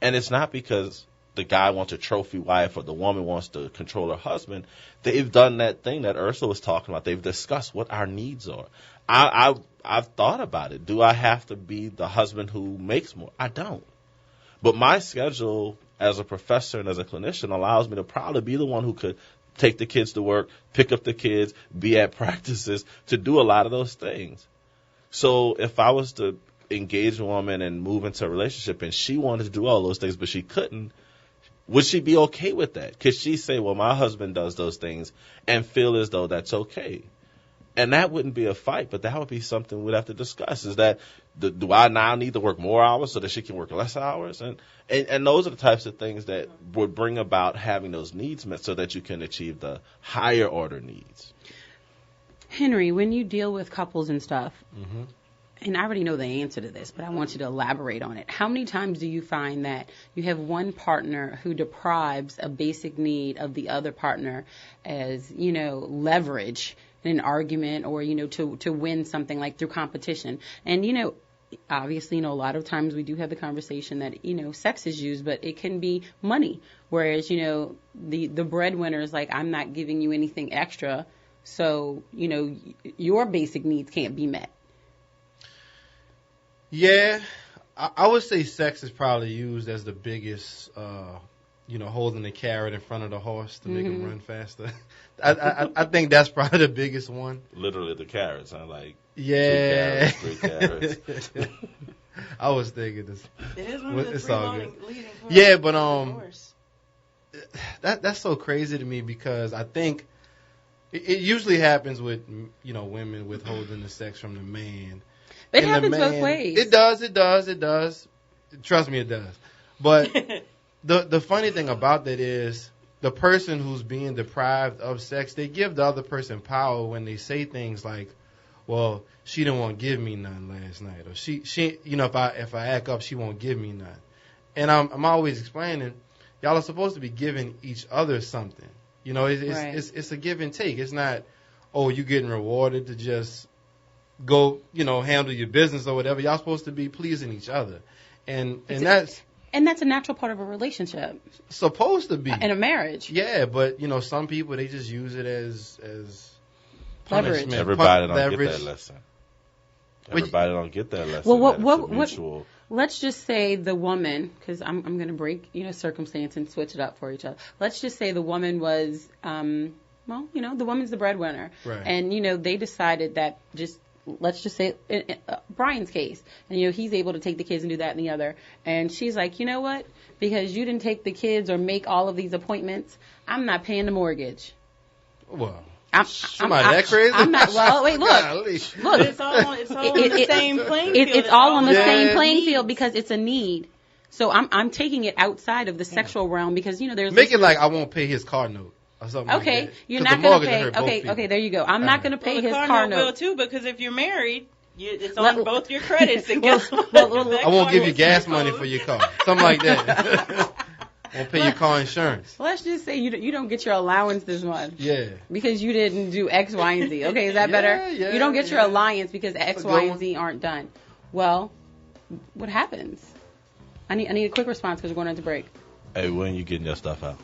Speaker 2: And it's not because the guy wants a trophy wife or the woman wants to control her husband. They've done that thing that Ursula was talking about. They've discussed what our needs are. I've thought about it. Do I have to be the husband who makes more? I don't. But my schedule as a professor and as a clinician allows me to probably be the one who could take the kids to work, pick up the kids, be at practices, to do a lot of those things. So if I was to engage a woman and move into a relationship and she wanted to do all those things but she couldn't, would she be okay with that? Could she say, well, my husband does those things and feel as though that's okay? And that wouldn't be a fight, but that would be something we'd have to discuss. Is that, do I now need to work more hours so that she can work less hours? And those are the types of things that would bring about having those needs met so that you can achieve the higher order needs.
Speaker 1: Henry, when you deal with couples and stuff, and I already know the answer to this, but I want you to elaborate on it. How many times do you find that you have one partner who deprives a basic need of the other partner as, leverage in an argument or, to win something, like through competition? And, obviously, a lot of times we do have the conversation that, sex is used, but it can be money. Whereas, the breadwinner is like, I'm not giving you anything extra, so, your basic needs can't be met.
Speaker 4: Yeah, I would say sex is probably used as the biggest, holding the carrot in front of the horse to make him run faster. I think that's probably the biggest one.
Speaker 2: Literally the carrots, huh? Like,
Speaker 4: yeah.
Speaker 2: 2 carrots, 3 carrots.
Speaker 4: I was thinking this.
Speaker 3: It is one of the three leading
Speaker 4: yeah, but that's so crazy to me because I think it usually happens with women withholding the sex from the man.
Speaker 1: It happens both ways.
Speaker 4: It does. Trust me, it does. But the funny thing about that is the person who's being deprived of sex, they give the other person power when they say things like, well, she didn't want to give me none last night. Or she if I act up, she won't give me none. And I'm always explaining, y'all are supposed to be giving each other something. It's a give and take. It's not, oh, you getting rewarded to just go, handle your business or whatever. Y'all supposed to be pleasing each other. And that's
Speaker 1: a natural part of a relationship.
Speaker 4: Supposed to be.
Speaker 1: In a marriage.
Speaker 4: Yeah, but, some people, they just use it as punishment.
Speaker 1: Leverage.
Speaker 2: Everybody don't get that lesson. Everybody don't get that lesson.
Speaker 1: Well, let's just say the woman, because I'm going to break, circumstance and switch it up for each other. Let's just say the woman was, the woman's the breadwinner.
Speaker 4: Right.
Speaker 1: And, they decided that let's just say Brian's case, and he's able to take the kids and do that and the other, and she's like, you know what, because you didn't take the kids or make all of these appointments, I'm not paying the mortgage.
Speaker 4: Well, Somebody that crazy?
Speaker 1: I'm not. Well, wait, look.
Speaker 3: Look, it's all on the same playing field.
Speaker 1: It's all on the same playing field because it's a need. So I'm taking it outside of the sexual realm because there's
Speaker 4: make it like I won't pay his car note or something.
Speaker 1: Okay,
Speaker 4: like that.
Speaker 1: You're not going to pay. Okay, there you go. I'm not going to pay his car note.
Speaker 3: Will too, because if you're married, it's on both your credits. And
Speaker 4: I won't give you gas money for your car. Something like that. Won't pay your car insurance.
Speaker 1: Let's just say you don't get your allowance this month.
Speaker 4: Yeah.
Speaker 1: Because you didn't do X, Y, and Z. Okay, is that better?
Speaker 4: Yeah,
Speaker 1: you don't get your alliance because X, Y, and Z aren't done. Well, what happens? I need a quick response because we're going into break.
Speaker 2: Hey, when you getting your stuff out?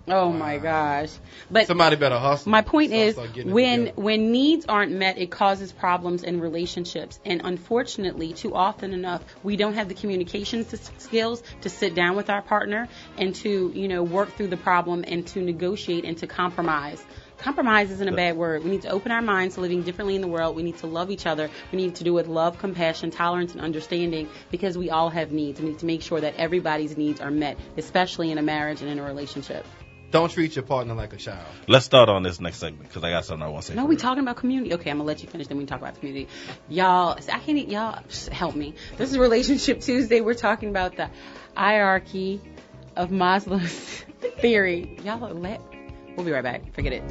Speaker 1: Oh my gosh! But
Speaker 4: somebody better hustle.
Speaker 1: My point is, when needs aren't met, it causes problems in relationships, and unfortunately, too often enough, we don't have the communication skills to sit down with our partner and to work through the problem and to negotiate and to compromise. Compromise isn't a bad word. We need to open our minds to living differently in the world. We need to love each other. We need to do it with love, compassion, tolerance, and understanding because we all have needs. We need to make sure that everybody's needs are met, especially in a marriage and in a relationship.
Speaker 4: Don't treat your partner like a child.
Speaker 2: Let's start on this next segment because I got something I want to say.
Speaker 1: No, we're talking about community. Okay, I'm going to let you finish, then we can talk about the community. Y'all, y'all help me. This is Relationship Tuesday. We're talking about the hierarchy of Maslow's theory. Y'all, we'll be right back. Forget it.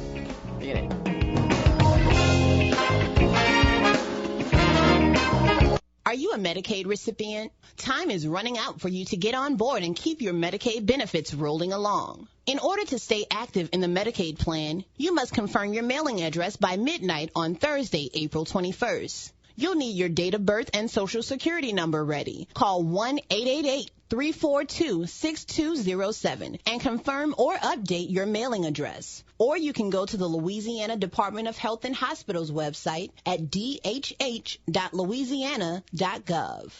Speaker 10: Are you a Medicaid recipient? Time is running out for you to get on board and keep your Medicaid benefits rolling along. In order to stay active in the Medicaid plan, you must confirm your mailing address by midnight on Thursday, April 21st. You'll need your date of birth and Social Security number ready. Call 1-888-342-6207 and confirm or update your mailing address. Or you can go to the Louisiana Department of Health and Hospitals website at dhh.louisiana.gov.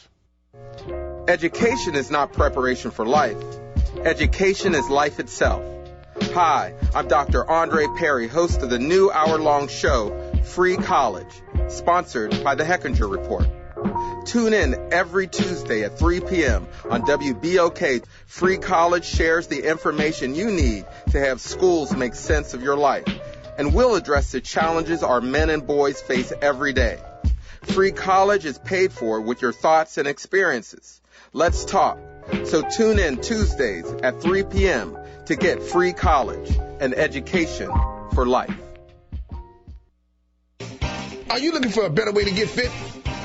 Speaker 11: Education is not preparation for life. Education is life itself. Hi, I'm Dr. Andre Perry, host of the new hour-long show, Free College, sponsored by the Hechinger Report. Tune in every Tuesday at 3 p.m. on WBOK. Free College shares the information you need to have schools make sense of your life, and we'll address the challenges our men and boys face every day. Free College is paid for with your thoughts and experiences. Let's talk. So tune in Tuesdays at 3 p.m. to get Free College, an education for life.
Speaker 6: Are you looking for a better way to get fit?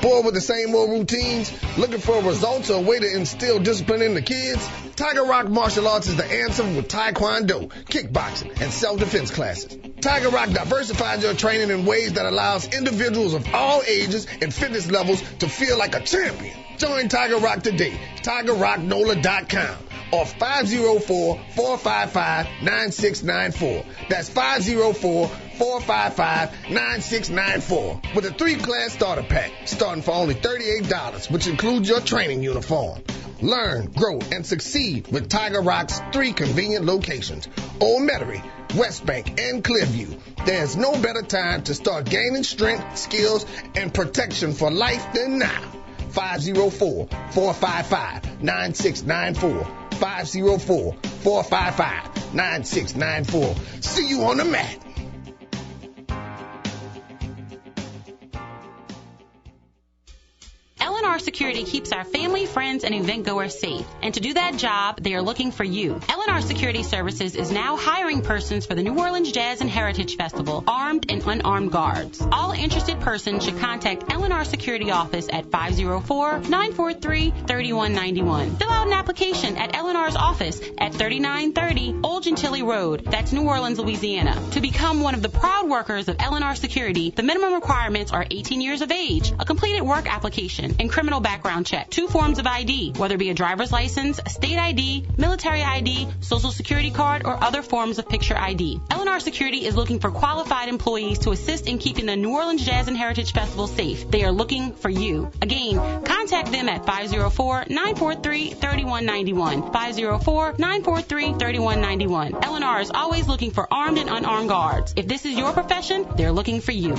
Speaker 6: Bored with the same old routines? Looking for results or a way to instill discipline in the kids? Tiger Rock Martial Arts is the answer with Taekwondo, kickboxing, and self-defense classes. Tiger Rock diversifies your training in ways that allows individuals of all ages and fitness levels to feel like a champion. Join Tiger Rock today. TigerRockNola.com or 504-455-9694. That's 504-455-9694 with a 3-class starter pack starting for only $38, which includes your training uniform. Learn, grow, and succeed with Tiger Rock's 3 convenient locations: Old Metairie, West Bank, and Clearview. There's no better time to start gaining strength, skills, and protection for life than now. 504-455-9694. 504-455-9694. See you on the mat.
Speaker 1: L&R Security keeps our family, friends, and event goers safe. And to do that job, they are looking for you. L&R Security Services is now hiring persons for the New Orleans Jazz and Heritage Festival, armed and unarmed guards. All interested persons should contact L&R Security Office at 504-943-3191. Fill out an application at L&R's office at 3930 Old Gentilly Road. That's New Orleans, Louisiana. To become one of the proud workers of L&R Security, the minimum requirements are 18 years of age, a completed work application, and criminal background check. 2 forms of ID, whether it be a driver's license, a state ID, military ID, social security card, or other forms of picture ID. L&R Security is looking for qualified employees to assist in keeping the New Orleans Jazz and Heritage Festival safe. They are looking for you. Again, contact them at 504-943-3191. 504-943-3191. L&R is always looking for armed and unarmed guards. If this is your profession, they're looking for you.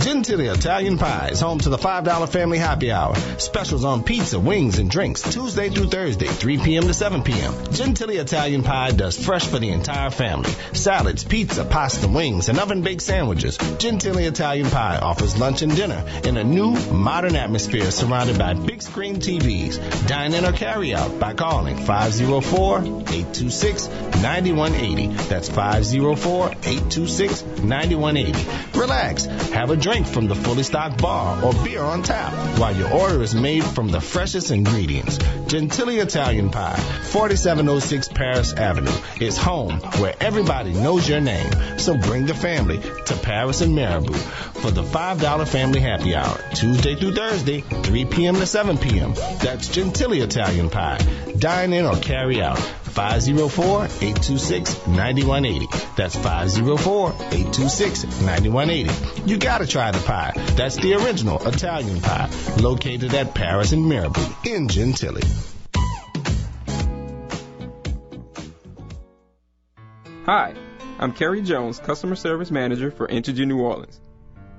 Speaker 6: Gentili Italian Pie is home to the $5 Family Happy Hour. Specials on pizza, wings, and drinks Tuesday through Thursday, 3 p.m. to 7 p.m. Gentili Italian Pie does fresh for the entire family. Salads, pizza, pasta, wings, and oven-baked sandwiches. Gentili Italian Pie offers lunch and dinner in a new, modern atmosphere surrounded by big screen TVs. Dine in or carry out by calling 504-826-9180. That's 504-826-9180. Relax. Have a drink from the fully stocked bar or beer on tap while your order is made from the freshest ingredients. Gentili Italian Pie, 4706 Paris Avenue, is home where everybody knows your name. So bring the family to Paris and Marabou for the $5 Family Happy Hour, Tuesday through Thursday, 3 p.m. to 7 p.m. That's Gentili Italian Pie. Dine in or carry out. 504-826-9180. That's 504-826-9180. You gotta try the pie. That's the original Italian pie, located at Paris and Marabou in Gentili.
Speaker 12: Hi, I'm Kerry Jones, Customer Service Manager for Entergy New Orleans.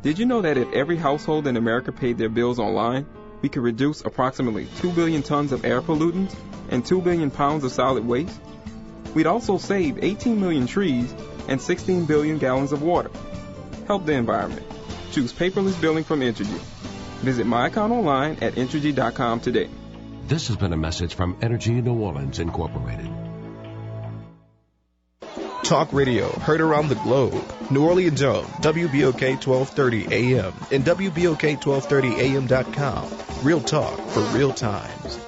Speaker 12: Did you know that if every household in America paid their bills online, we could reduce approximately 2 billion tons of air pollutants and 2 billion pounds of solid waste? We'd also save 18 million trees and 16 billion gallons of water. Help the environment. Choose paperless billing from Entergy. Visit my account online at Entergy.com today.
Speaker 13: This has been a message from Energy New Orleans, Incorporated.
Speaker 14: Talk radio heard around the globe. New Orleans owned WBOK 1230 AM and WBOK1230AM.com. Real talk for real times.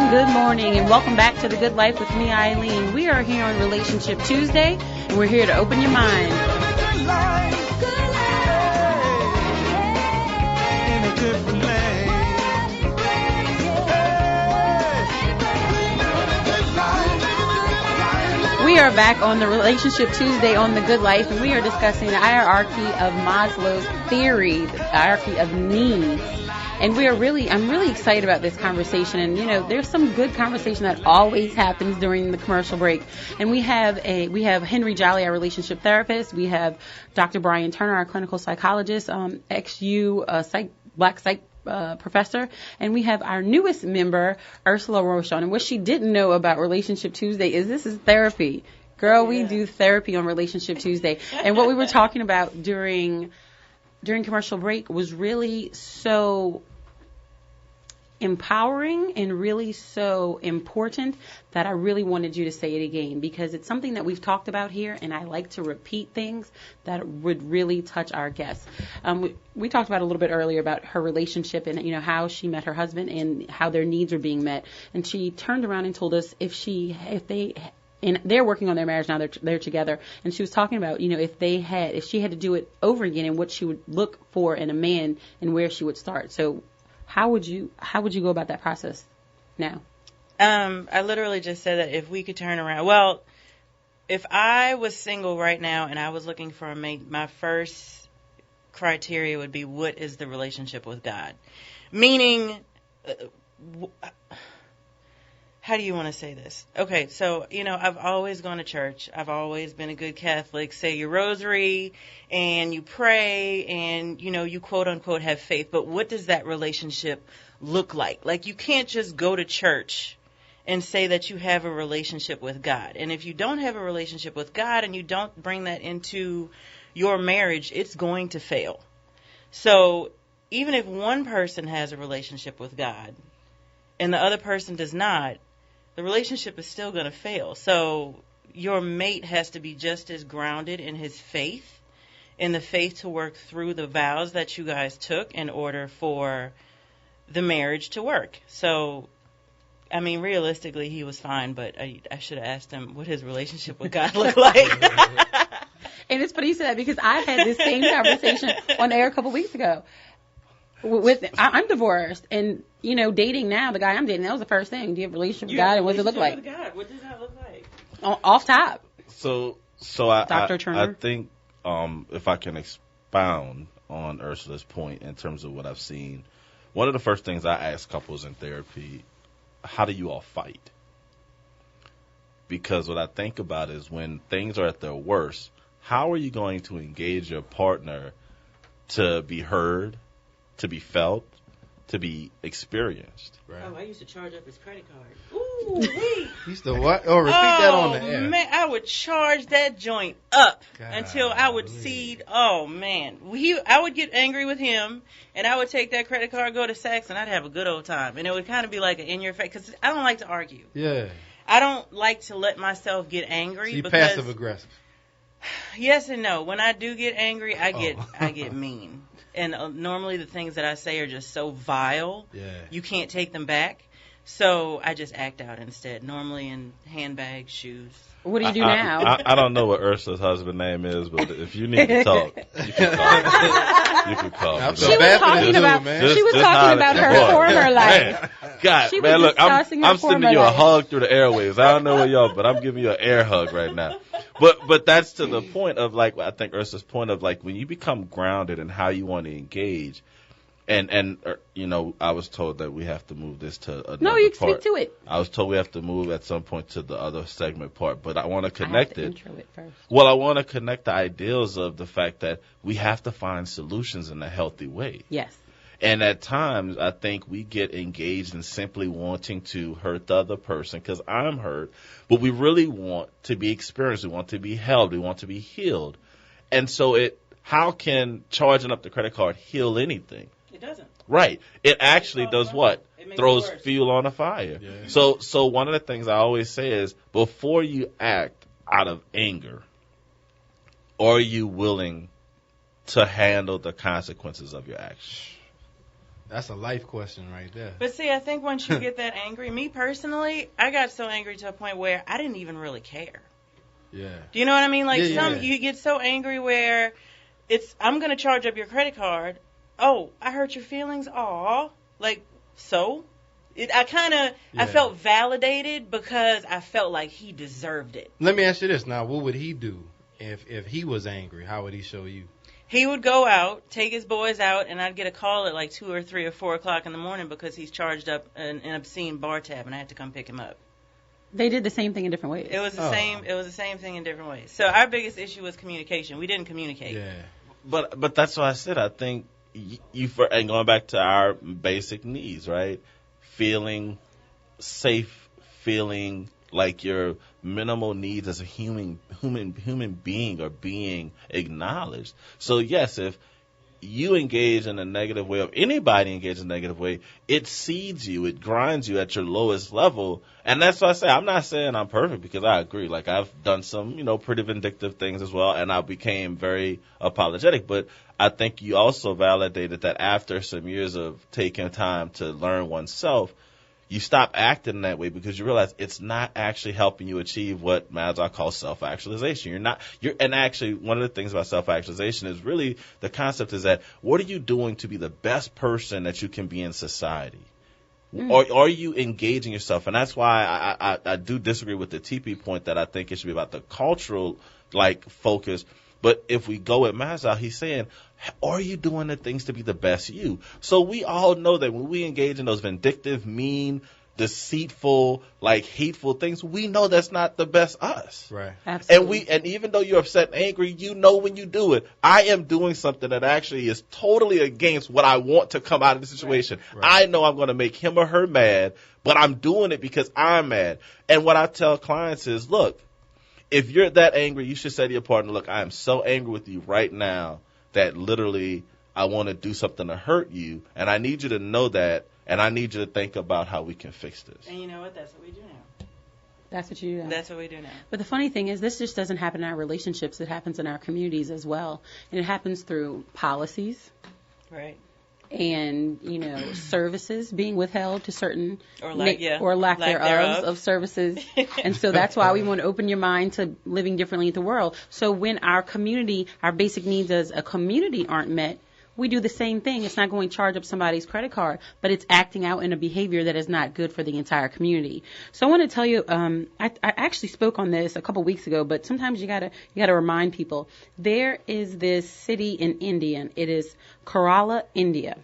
Speaker 1: Good morning, and welcome back to The Good Life with me, Eileen. We are here on Relationship Tuesday, and we're here to open your mind. We are back on the Relationship Tuesday on The Good Life, and we are discussing the hierarchy of Maslow's theory, the hierarchy of needs. And I'm really excited about this conversation. And, there's some good conversation that always happens during the commercial break. And we have Henry Jolly, our relationship therapist. We have Dr. Brian Turner, our clinical psychologist, ex-U black psych professor. And we have our newest member, Ursula Rochon. And what she didn't know about Relationship Tuesday is this is therapy. Girl, we do therapy on Relationship Tuesday. And what we were talking about during commercial break was really so empowering and really so important that I really wanted you to say it again, because it's something that we've talked about here, and I like to repeat things that would really touch our guests. We talked about a little bit earlier about her relationship and how she met her husband and how their needs are being met, and she turned around and told us and they're working on their marriage now. They're together, and she was talking about if she had to do it over again and what she would look for in a man and where she would start. So how would you go about that process now?
Speaker 3: I literally just said that if we could turn around. Well, if I was single right now and I was looking for a mate, my first criteria would be, what is the relationship with God? Meaning, how do you want to say this? Okay, so, I've always gone to church. I've always been a good Catholic. Say your rosary and you pray and, you quote unquote have faith. But what does that relationship look like? Like, you can't just go to church and say that you have a relationship with God. And if you don't have a relationship with God and you don't bring that into your marriage, it's going to fail. So even if one person has a relationship with God and the other person does not, the relationship is still going to fail. So your mate has to be just as grounded in his faith, in the faith to work through the vows that you guys took in order for the marriage to work. So, realistically, he was fine, but I should have asked him what his relationship with God looked like.
Speaker 1: And it's funny you said that, because I had this same conversation on air a couple weeks ago. I'm divorced, and dating now, the guy I'm dating, that was the first thing. Do you have a relationship with God, and what does it look like?
Speaker 3: What does that look like?
Speaker 1: Off top.
Speaker 2: So
Speaker 1: Dr. Turner?
Speaker 2: I think if I can expound on Ursula's point in terms of what I've seen, one of the first things I ask couples in therapy, how do you all fight? Because what I think about is when things are at their worst, how are you going to engage your partner to be heard, to be felt, to be experienced?
Speaker 3: Right. Oh, I used to charge up his credit card. Ooh, wait.
Speaker 4: Used to what? Oh, repeat that on the air.
Speaker 3: Man, I would charge that joint up until I would cede. Oh, man. I would get angry with him, and I would take that credit card, go to Saks, and I'd have a good old time. And it would kind of be like an in-your-face, because I don't like to argue.
Speaker 4: Yeah.
Speaker 3: I don't like to let myself get angry.
Speaker 4: So you're passive-aggressive.
Speaker 3: Yes and no. When I do get angry, I get mean. And normally the things that I say are just so vile, you can't take them back. So I just act out instead, normally in handbags, shoes.
Speaker 1: What do you do now?
Speaker 2: I don't know what Ursula's husband's name is, but if you need to talk, you can call.
Speaker 1: She was talking about her former life.
Speaker 2: God, man, look, I'm sending you a hug through the airwaves. I don't know where y'all, but I'm giving you an air hug right now. But that's to the point of, like, I think Ursula's point of, like, when you become grounded in how you want to engage, and I was told that we have to move this to another part.
Speaker 1: No, you speak to it.
Speaker 2: I was told we have to move at some point to the other segment part, but I want to connect
Speaker 1: I have to intro it first.
Speaker 2: Well, I want to connect the ideals of the fact that we have to find solutions in a healthy way.
Speaker 1: Yes.
Speaker 2: And at times, I think we get engaged in simply wanting to hurt the other person because I'm hurt, but we really want to be experienced. We want to be held. We want to be healed. And so how can charging up the credit card heal anything?
Speaker 3: It doesn't.
Speaker 2: Right. It actually does what? Throws fuel on a fire. Yeah. So one of the things I always say is before you act out of anger, are you willing to handle the consequences of your actions?
Speaker 4: That's a life question right there.
Speaker 3: But see, I think once you get that angry, me personally, I got so angry to a point where I didn't even really care.
Speaker 4: Yeah.
Speaker 3: Do you know what I mean? Like you get so angry where I'm going to charge up your credit card. Oh, I hurt your feelings? Aw. Like, so? I felt validated because I felt like he deserved it.
Speaker 4: Let me ask you this now. What would he do if he was angry? How would he show you?
Speaker 3: He would go out, take his boys out, and I'd get a call at like 2 or 3 or 4 o'clock in the morning because he's charged up an obscene bar tab, and I had to come pick him up.
Speaker 1: They did the same thing in different ways.
Speaker 3: It was the same. It was the same thing in different ways. So our biggest issue was communication. We didn't communicate.
Speaker 4: Yeah.
Speaker 2: But that's why I said I think and going back to our basic needs, right? Feeling safe, feeling like your minimal needs as a human being are being acknowledged. So yes, if you engage in a negative way, or anybody engages in a negative way, it seeds you, it grinds you at your lowest level. And that's why I say I'm not saying I'm perfect, because I agree. Like, I've done some, pretty vindictive things as well, and I became very apologetic. But I think you also validated that after some years of taking time to learn oneself, you stop acting that way because you realize it's not actually helping you achieve what Maslow calls self-actualization. And actually, one of the things about self-actualization is really the concept is that what are you doing to be the best person that you can be in society? Or are you engaging yourself? And that's why I do disagree with the TP point that I think it should be about the cultural, focus. But if we go with Maslow, he's saying, are you doing the things to be the best you? So we all know that when we engage in those vindictive, mean, deceitful, hateful things, we know that's not the best us.
Speaker 4: Right.
Speaker 1: Absolutely.
Speaker 2: And even though you're upset and angry, you know when you do it, I am doing something that actually is totally against what I want to come out of the situation. Right. I know I'm going to make him or her mad, but I'm doing it because I'm mad. And what I tell clients is, look, if you're that angry, you should say to your partner, look, I am so angry with you right now that literally I want to do something to hurt you, and I need you to know that, and I need you to think about how we can fix this.
Speaker 3: And you know what? That's what we do now.
Speaker 1: That's what you do now.
Speaker 3: That's what we do now.
Speaker 1: But the funny thing is, this just doesn't happen in our relationships. It happens in our communities as well. And it happens through policies.
Speaker 3: Right.
Speaker 1: And, services being withheld to certain
Speaker 3: or lack
Speaker 1: thereof of services. And so that's why we want to open your mind to living differently in the world. So when our basic needs as a community aren't met, we do the same thing. It's not going to charge up somebody's credit card, but it's acting out in a behavior that is not good for the entire community. So I want to tell you, I actually spoke on this a couple weeks ago, but sometimes you gotta remind people. There is this city in India. It is Kerala, India.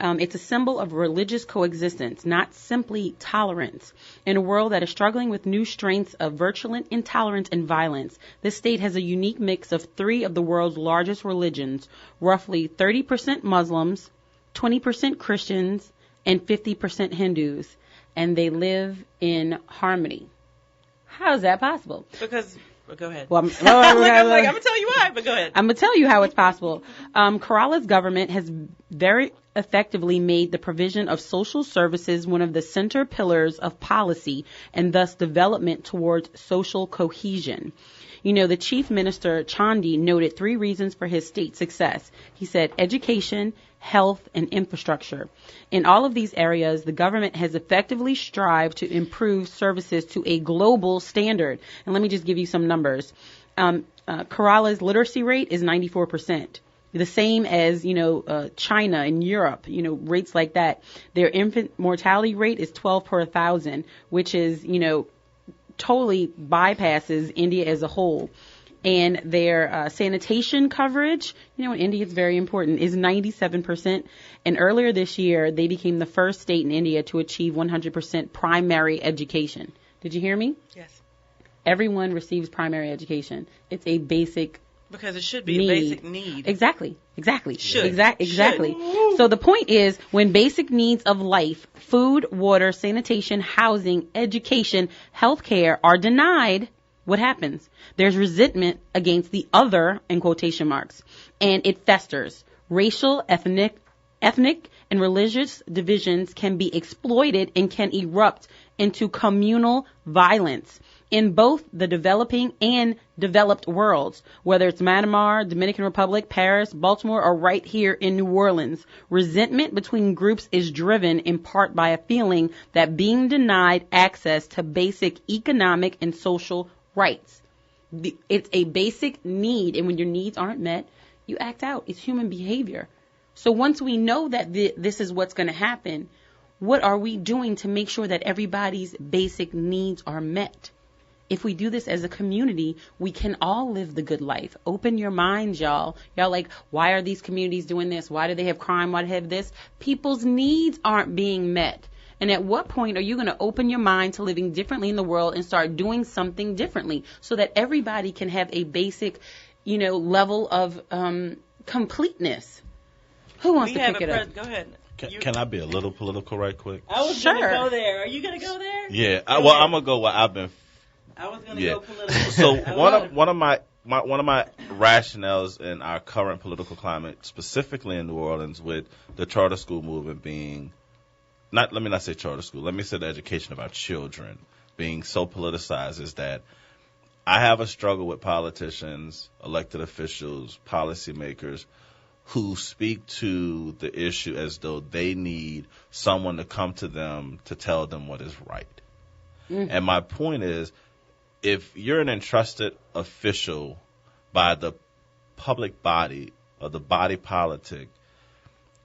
Speaker 1: It's a symbol of religious coexistence, not simply tolerance. In a world that is struggling with new strengths of virulent intolerance and violence, this state has a unique mix of three of the world's largest religions, roughly 30% Muslims, 20% Christians, and 50% Hindus, and they live in harmony. How is that possible?
Speaker 3: Because... Go ahead.
Speaker 1: Well,
Speaker 3: I'm going to tell you why, but go ahead.
Speaker 1: I'm going to tell you how it's possible. Kerala's government has very effectively made the provision of social services one of the center pillars of policy and thus development towards social cohesion. You know, the chief minister, Chandi, noted 3 reasons for his state's success. He said education, health, and infrastructure. In all of these areas, the government has effectively strived to improve services to a global standard. And let me just give you some numbers. Kerala's literacy rate is 94%. The same as, China and Europe, rates like that. Their infant mortality rate is 12 per 1,000, which is, totally bypasses India as a whole. And their sanitation coverage, in India it's very important, is 97%. And earlier this year, they became the first state in India to achieve 100% primary education. Did you hear me?
Speaker 3: Yes.
Speaker 1: Everyone receives primary education. It's a basic
Speaker 3: because it should be
Speaker 1: need.
Speaker 3: A basic need.
Speaker 1: Exactly.
Speaker 3: Should.
Speaker 1: Exactly. So the point is, when basic needs of life, food, water, sanitation, housing, education, healthcare are denied, what happens? There's resentment against the other, in quotation marks, and it festers. Racial, ethnic, and religious divisions can be exploited and can erupt into communal violence in both the developing and developed worlds, whether it's Myanmar, Dominican Republic, Paris, Baltimore, or right here in New Orleans. Resentment between groups is driven in part by a feeling that being denied access to basic economic and social rights. It's a basic need, and when your needs aren't met, you act out. It's human behavior. So once we know that this is what's going to happen, what are we doing to make sure that everybody's basic needs are met? If we do this as a community, we can all live the good life. Open your minds, y'all. Y'all like, why are these communities doing this? Why do they have crime? Why do they have this? People's needs aren't being met. And at what point are you going to open your mind to living differently in the world and start doing something differently so that everybody can have a basic, level of completeness? Who wants to pick it up?
Speaker 3: Go ahead.
Speaker 2: Can I be a little political right quick?
Speaker 3: I was going to go there. Are you going to go there?
Speaker 2: Yeah. I'm going to go where I've been.
Speaker 3: I was going to go political.
Speaker 2: So one of my rationales in our current political climate, specifically in New Orleans, with the charter school movement being let me not say charter school. Let me say the education of our children being so politicized is that I have a struggle with politicians, elected officials, policymakers who speak to the issue as though they need someone to come to them to tell them what is right. Mm-hmm. And my point is, if you're an entrusted official by the public body or the body politic,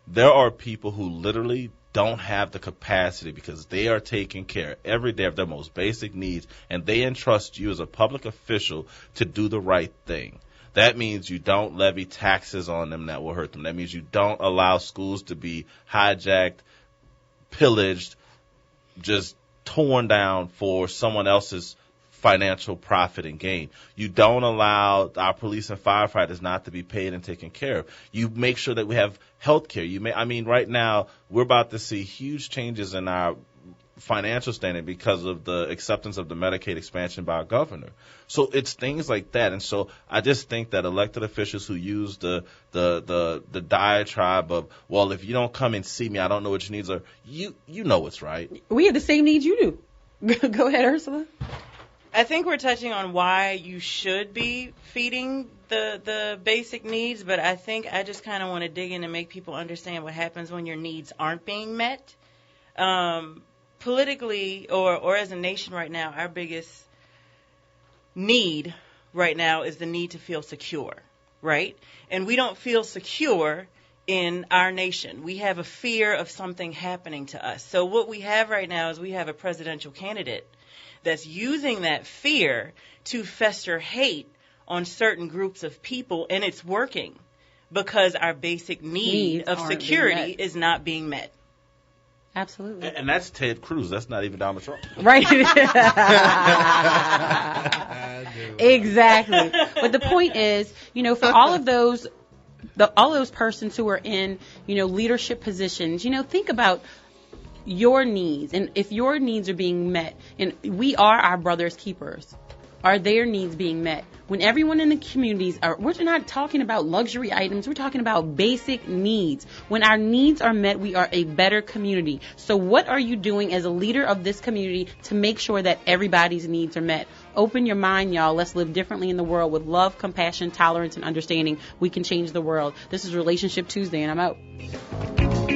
Speaker 2: there are people who literally don't have the capacity because they are taking care every day of their most basic needs, and they entrust you as a public official to do the right thing. That means you don't levy taxes on them that will hurt them. That means you don't allow schools to be hijacked, pillaged, just torn down for someone else's financial profit and gain. You don't allow our police and firefighters not to be paid and taken care of. You make sure that we have health care. Right now, we're about to see huge changes in our financial standing because of the acceptance of the Medicaid expansion by our governor. So it's things like that. And so I just think that elected officials who use the diatribe of, well, if you don't come and see me, I don't know what your needs are. You know what's right.
Speaker 1: We have the same needs you do. Go ahead, Ursula.
Speaker 3: I think we're touching on why you should be feeding the basic needs, but I think I just kind of want to dig in and make people understand what happens when your needs aren't being met. Politically or as a nation right now, our biggest need right now is the need to feel secure, right? And we don't feel secure in our nation. We have a fear of something happening to us. So what we have right now is we have a presidential candidate that's using that fear to fester hate on certain groups of people, and it's working because our basic need of security is not being met.
Speaker 1: Absolutely.
Speaker 2: And that's Ted Cruz. That's not even Donald Trump.
Speaker 1: Right. Exactly. But the point is, for all of those persons who are in, leadership positions, think about your needs. And if your needs are being met, and we are our brother's keepers, are their needs being met? When everyone in the communities we're not talking about luxury items, we're talking about basic needs. When our needs are met, we are a better community. So what are you doing as a leader of this community to make sure that everybody's needs are met? Open your mind, y'all. Let's live differently in the world with love, compassion, tolerance, and understanding. We can change the world. This is Relationship Tuesday, and I'm out.